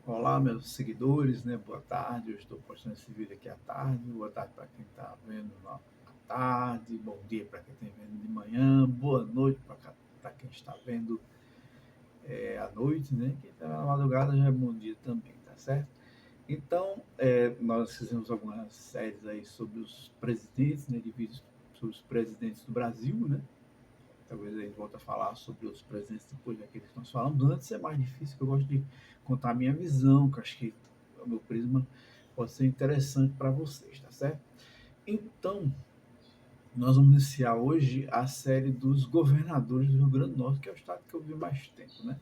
Olá, meus seguidores, né? Boa tarde. Eu estou postando esse vídeo aqui à tarde. Boa tarde para quem está vendo à tarde. Bom dia para quem está vendo de manhã. Boa noite para quem está vendo à noite, né? Quem está na madrugada já é bom dia também, tá certo? Então, nós fizemos algumas séries aí sobre os presidentes, né? De vídeos sobre os presidentes do Brasil, né? Talvez a gente volte a falar sobre os presidentes depois daqueles que nós falamos. Antes é mais difícil, que eu gosto de contar a minha visão, que eu acho que o meu prisma pode ser interessante para vocês, tá certo? Então, nós vamos iniciar hoje a série dos governadores do Rio Grande do Norte, que é o estado que eu vivi mais tempo, né?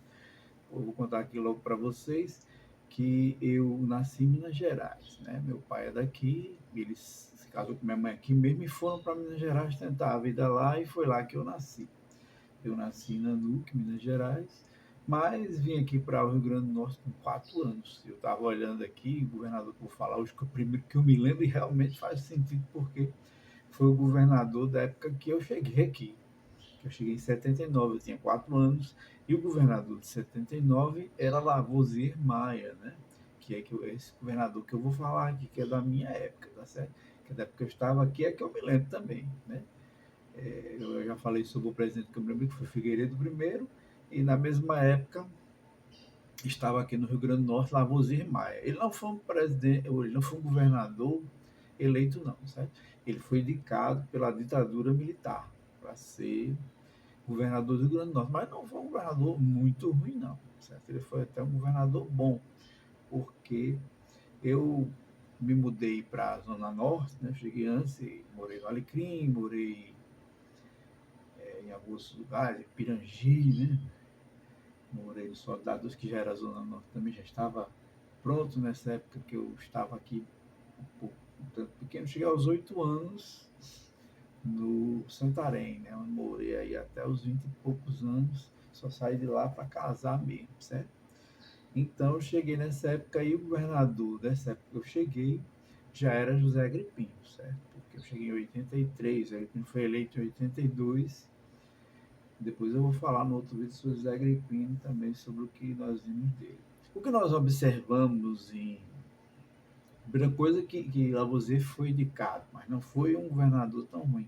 Eu vou contar aqui logo para vocês que eu nasci em Minas Gerais, né? Meu pai é daqui, ele se casou com minha mãe aqui mesmo e foram para Minas Gerais tentar a vida lá e foi lá que eu nasci. Eu nasci em Nanuque, Minas Gerais, mas vim aqui para o Rio Grande do Norte com 4 anos. Eu estava olhando aqui, o governador que eu vou falar hoje, que é o primeiro que eu me lembro, e realmente faz sentido, porque foi o governador da época que eu cheguei aqui. Eu cheguei em 79, eu tinha 4 anos, e o governador de 79 era Lavoisier Maia, né? Que é esse governador que eu vou falar aqui, que é da minha época, tá certo? Que é da época que eu estava aqui, é que eu me lembro também, né? Eu já falei sobre o presidente que eu me lembro, que foi Figueiredo primeiro, e na mesma época estava aqui no Rio Grande do Norte Lavoisier Maia. Ele não foi um presidente, ele não foi um governador eleito não, certo? Ele foi indicado pela ditadura militar para ser governador do Rio Grande do Norte, mas não foi um governador muito ruim não, certo? Ele foi até um governador bom, porque eu me mudei para a Zona Norte, né? Cheguei antes, morei no Alecrim, morei em alguns lugares, Pirangi, né? Morei no Soldados, que já era a Zona Norte, também já estava pronto nessa época que eu estava aqui um tanto pequeno. Cheguei aos 8 anos no Santarém, né? Eu morei aí até os 20 e poucos anos, só saí de lá para casar mesmo, certo? Então eu cheguei nessa época aí, o governador dessa época que eu cheguei já era José Agripino, certo? Porque eu cheguei em 83, Agripino foi eleito em 82. Depois eu vou falar no outro vídeo sobre José Agripino também, sobre o que nós vimos dele. O que nós observamos em. Primeira coisa que Lavoisier foi indicado, mas não foi um governador tão ruim.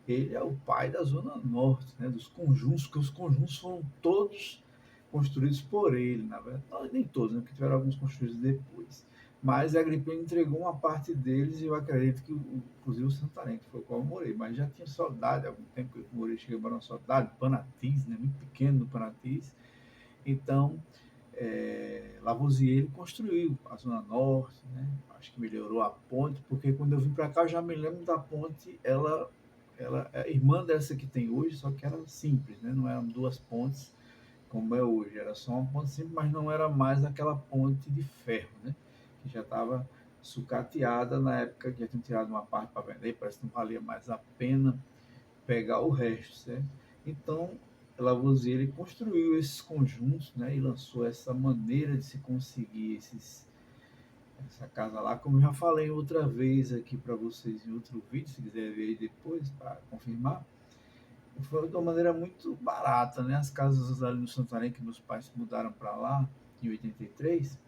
Ele é o pai da Zona Norte, né, dos conjuntos, que os conjuntos foram todos construídos por ele, na verdade. Não, nem todos, né, porque tiveram alguns construídos depois. Mas a Agripino entregou uma parte deles, e eu acredito que, inclusive, o Santarém, que foi o qual eu morei. Mas já tinha saudade, há algum tempo que eu morei, cheguei a morar na saudade, Panatis, né, muito pequeno no Panatis. Então, Lavoisier ele construiu a Zona Norte, né? Acho que melhorou a ponte, porque quando eu vim para cá eu já me lembro da ponte, ela é irmã dessa que tem hoje, só que era simples, né? Não eram duas pontes como é hoje, era só uma ponte simples, mas não era mais aquela ponte de ferro, né? Que já estava sucateada na época, que já tinham tirado uma parte para vender, parece que não valia mais a pena pegar o resto, certo? Então, Lavoisier ele construiu esses conjuntos, né, e lançou essa maneira de se conseguir essa casa lá, como eu já falei outra vez aqui para vocês em outro vídeo, se quiser ver aí depois para confirmar, foi de uma maneira muito barata, né? As casas ali no Santarém que meus pais mudaram para lá em 83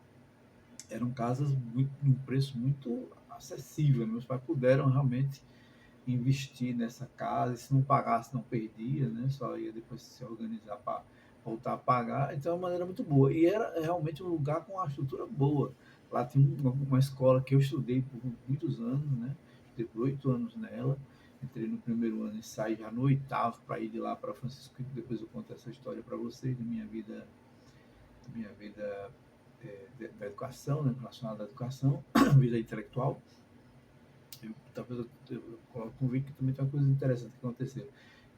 eram casas muito, um preço muito acessível. Meus pais puderam realmente investir nessa casa, e se não pagasse não perdia, né? Só ia depois se organizar para voltar a pagar. Então é uma maneira muito boa. E era realmente um lugar com uma estrutura boa. Lá tinha uma escola que eu estudei por muitos anos, né? Estudei por 8 anos nela. Entrei no primeiro ano e saí já no oitavo para ir de lá para Francisco. Depois eu conto essa história para vocês da minha vida da educação, né? Relacionada à educação, vida intelectual. Talvez eu coloque um vídeo que também tem uma coisa interessante que aconteceu.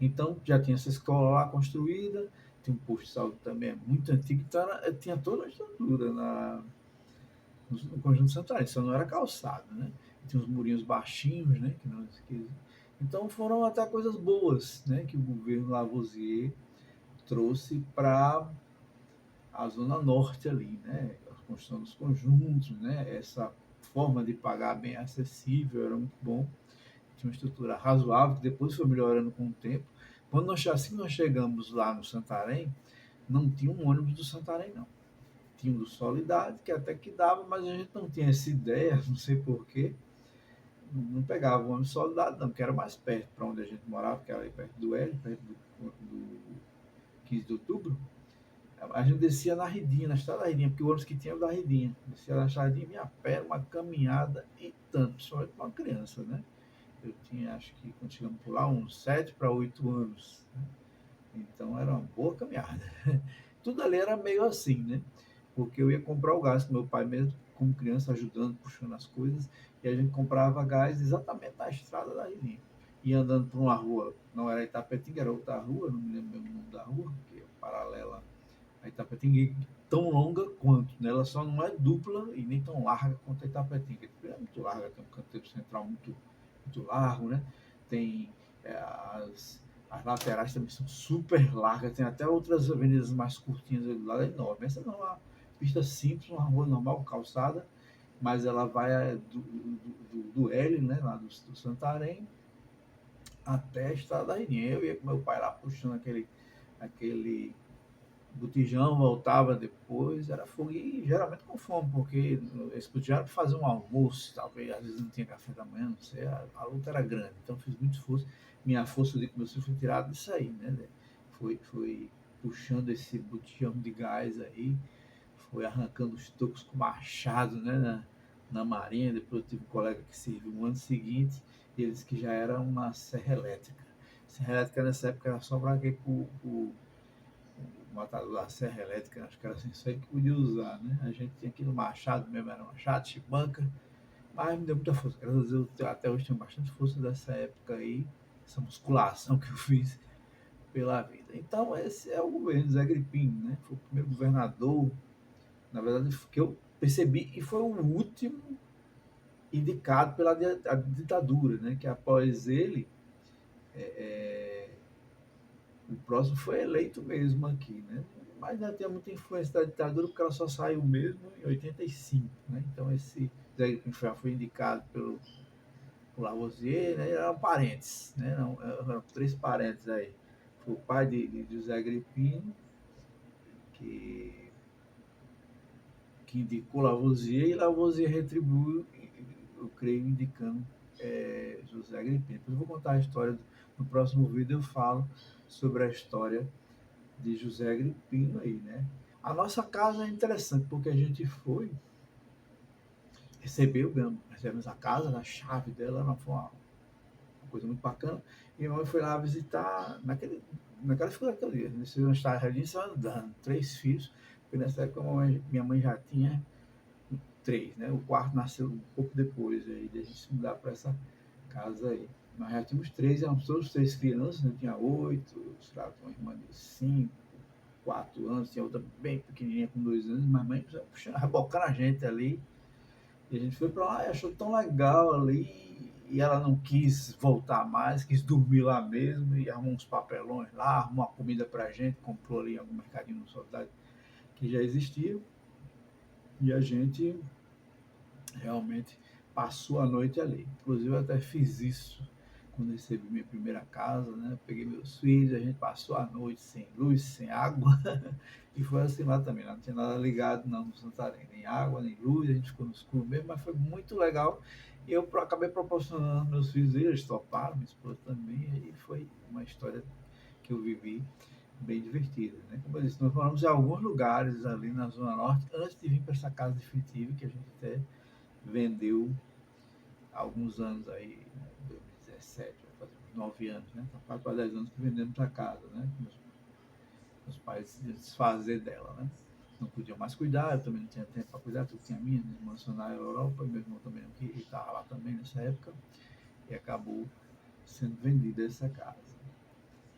Então, já tinha essa escola lá construída, tinha um posto de saúde também muito antigo, então tinha toda a estrutura no Conjunto Santarém, só não era calçado, né? Tinha uns murinhos baixinhos, né? Então foram até coisas boas, né? Que o governo Lavoisier trouxe para a zona norte ali, né? A construção dos conjuntos, né? Essa forma de pagar bem acessível era muito bom, tinha uma estrutura razoável, que depois foi melhorando com o tempo. Assim que nós chegamos lá no Santarém, não tinha um ônibus do Santarém, não. pertinho do Solidade, que até que dava, mas a gente não tinha essa ideia, não sei porquê, não pegava o ônibus Solidade, não, que era mais perto, para onde a gente morava, que era aí perto do L, perto do 15 de outubro. A gente descia na Ridinha, na estrada da Ridinha, porque o ônibus que tinha era da Ridinha. Descia na estrada da Ridinha, vinha a pé, uma caminhada e tanto, principalmente para uma criança, né? Eu tinha, acho que, quando chegamos por lá, uns 7 para 8 anos. Né? Então era uma boa caminhada. Tudo ali era meio assim, né? Porque eu ia comprar o gás com meu pai mesmo, como criança, ajudando, puxando as coisas, e a gente comprava gás exatamente na estrada da Ridinha. Ia andando por uma rua, não era Itapetinga, era outra rua, não me lembro o nome da rua, que é paralela a Itapetinga, tão longa quanto, né? Ela só não é dupla e nem tão larga quanto a Itapetinga. É muito larga, tem um canteiro central muito largo, né? Tem é, as laterais também são super largas, tem até outras avenidas mais curtinhas ali do lado, é enorme. Essa não é uma pista simples, uma rua normal, calçada, mas ela vai do L, né, lá do Santarém, até a Estrada da Rininha. Eu ia com meu pai lá puxando aquele botijão, voltava depois, era fogo e geralmente com fome, porque esse botijão era para fazer um almoço, talvez, às vezes não tinha café da manhã, não sei, a luta era grande, então fiz muito esforço, minha força de começo foi tirada disso aí, né, foi puxando esse botijão de gás aí, foi arrancando os tocos com machado, né, na marinha, depois eu tive um colega que serviu no ano seguinte, e ele disse que já era uma serra elétrica nessa época era só para quem o matador da serra elétrica, acho que era assim, isso aí que podia usar, né? A gente tinha aqui no Machado mesmo, era Machado, Chibanca, mas me deu muita força. Graças a Deus, até hoje tenho bastante força dessa época aí, essa musculação que eu fiz pela vida. Então, esse é o governo Zé Gripino, né? Foi o primeiro governador, na verdade, que eu percebi, e foi o último indicado pela ditadura, né? Que após ele, é, o próximo foi eleito mesmo aqui, né? Mas ainda tem muita influência da ditadura, porque ela só saiu mesmo em 85, né? Então esse Zé Grifá foi indicado por Lavoisier, né? Eram parentes, né? Eram três parentes aí. Foi o pai de José Agripino, que, que indicou Lavoisier, e Lavoisier retribuiu, eu creio, indicando José Agripino. Depois eu vou contar a história, no próximo vídeo eu falo sobre a história de José Agripino aí, né? A nossa casa é interessante, porque a gente foi, recebemos a casa, a chave dela, não foi uma coisa muito bacana, e minha mãe foi lá visitar naquela filatelia, nesse jardim só andando, três filhos, porque nessa época minha mãe já tinha três, né? O quarto nasceu um pouco depois aí, de a gente se mudar para essa casa aí. Nós já tínhamos três, éramos todos três crianças, né? Eu tinha 8, sei lá, uma irmã de 5, 4 anos, tinha outra bem pequenininha com 2 anos, mas mãe puxando, rebocando a gente ali. E a gente foi para lá e achou tão legal ali. E ela não quis voltar mais, quis dormir lá mesmo. E arrumou uns papelões lá, arrumou uma comida para a gente, comprou ali em algum mercadinho no Soldado que já existia. E a gente realmente passou a noite ali. Inclusive, eu até fiz isso quando recebi minha primeira casa, né? Peguei meus filhos, a gente passou a noite sem luz, sem água, e foi assim lá também. Não tinha nada ligado, não, no Santarém, nem água, nem luz, a gente ficou no escuro mesmo, mas foi muito legal. E eu acabei proporcionando meus filhos, eles toparam, minha esposa também, e foi uma história que eu vivi bem divertida, né? Como eu disse, nós moramos em alguns lugares ali na Zona Norte, antes de vir para essa casa definitiva, que a gente até vendeu há alguns anos aí, né, 2017, vai fazer uns 9 anos, né? Tá quase para 10 anos que vendemos a casa, né? Meus pais se desfazer dela, né? Não podiam mais cuidar, eu também não tinha tempo para cuidar, tudo tinha minha irmã na Europa, e meu irmão também não queria, estava lá também nessa época, e acabou sendo vendida essa casa.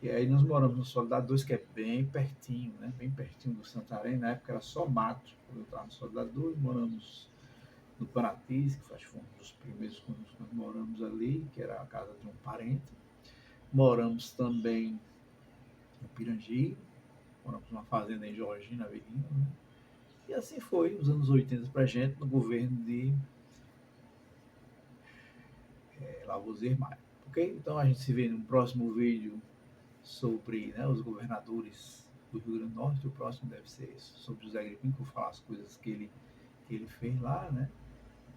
E aí nós moramos no Soledade 2, que é bem pertinho, né? Bem pertinho do Santarém, na época era só mato, quando eu estava no Soledade 2, moramos no Paratis, que foi um dos primeiros quando nós moramos ali, que era a casa de um parente. Moramos também no Pirangi, moramos numa fazenda em Jorginho, na Avelino, né? E assim foi, os anos 80 para a gente, no governo de Lavoisier Maia. Ok? Então a gente se vê no próximo vídeo sobre, né, os governadores do Rio Grande do Norte, o próximo deve ser esse, sobre José Agripino, que eu vou falar as coisas que ele fez lá, né?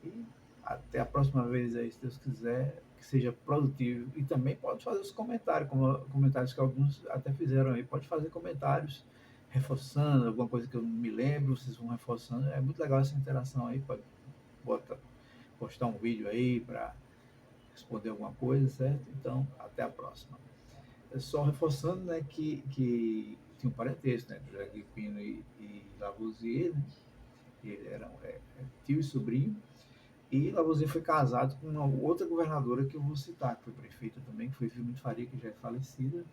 E até a próxima vez aí, se Deus quiser, que seja produtivo. E também pode fazer os comentários, como comentários que alguns até fizeram aí. Pode fazer comentários reforçando alguma coisa que eu não me lembro, vocês vão reforçando. É muito legal essa interação aí. Pode postar um vídeo aí para responder alguma coisa, certo? Então, até a próxima. Só reforçando, né, que tinha um parentesco, né, José Agripino e Lavoisier, né? Ele era tio e sobrinho. E Lavoisier foi casado com uma outra governadora que eu vou citar, que foi prefeita também, que foi Vilma de Faria, que já é falecida.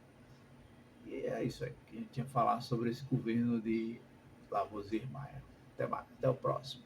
E é isso aí que a gente tinha falar sobre esse governo de Lavoisier Maia. Até mais, até o próximo.